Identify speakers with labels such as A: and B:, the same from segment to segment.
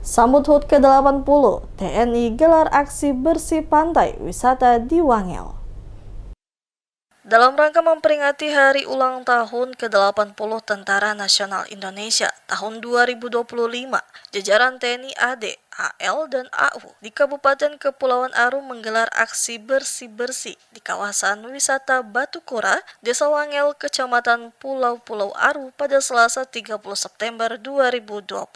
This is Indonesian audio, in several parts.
A: Sambut HUT ke-80, TNI gelar aksi bersih pantai wisata di Wangel. Dalam rangka memperingati hari ulang tahun ke-80 Tentara Nasional Indonesia tahun 2025, jajaran TNI AD, AL, dan AU di Kabupaten Kepulauan Aru menggelar aksi bersih-bersih di kawasan wisata Batu Kora, Desa Wangel, Kecamatan Pulau Aru pada Selasa 30 September 2025.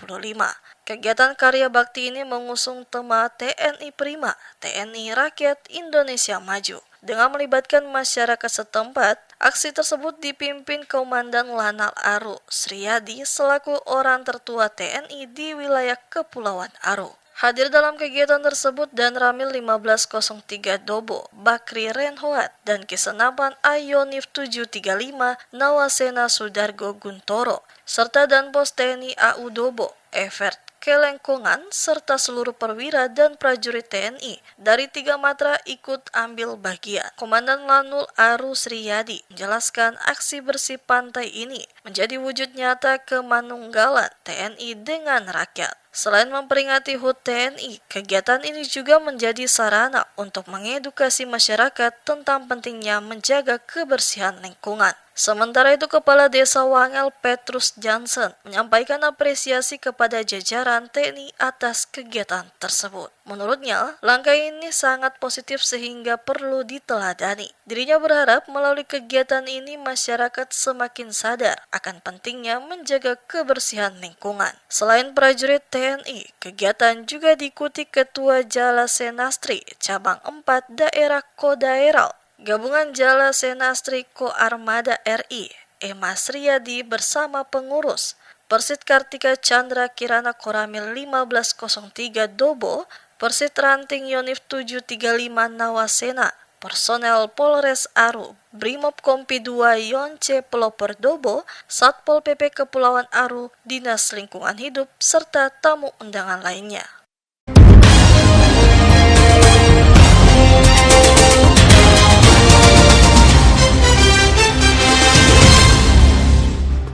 A: Kegiatan karya bakti ini mengusung tema TNI Prima, TNI Rakyat Indonesia Maju. Dengan melibatkan masyarakat setempat, aksi tersebut dipimpin Komandan Lanal Aru, Sriyadi, selaku orang tertua TNI di wilayah Kepulauan Aru. Hadir dalam kegiatan tersebut dan Ramil 1503 Dobo, Bakri Renhoat, dan Kisenapan Ayonif 735 Nawasena Sudargo Guntoro, serta Danpos TNI AU Dobo, Evert Kelengkongan, serta seluruh perwira dan prajurit TNI dari 3 matra ikut ambil bagian. Komandan Lanul Aru Sriyadi menjelaskan aksi bersih pantai ini menjadi wujud nyata kemanunggalan TNI dengan rakyat. Selain memperingati HUT TNI, kegiatan ini juga menjadi sarana untuk mengedukasi masyarakat tentang pentingnya menjaga kebersihan lingkungan. Sementara itu, Kepala Desa Wangel Petrus Johnson menyampaikan apresiasi kepada jajaran TNI atas kegiatan tersebut. Menurutnya, langkah ini sangat positif sehingga perlu diteladani. Dirinya berharap melalui kegiatan ini masyarakat semakin sadar akan pentingnya menjaga kebersihan lingkungan. Selain prajurit TNI, kegiatan juga diikuti Ketua Jala Senastri Cabang 4 Daerah Kodaeral, Gabungan Jala Senastri Ko Armada RI, Emas Riyadi bersama pengurus, Persit Kartika Chandra Kirana Koramil 1503 Dobo, Persit Ranting Yonif 735 Nawasena, personel Polres Aru, Brimob Kompi 2 Yonce Pelopor Dobo, Satpol PP Kepulauan Aru, Dinas Lingkungan Hidup, serta tamu undangan lainnya.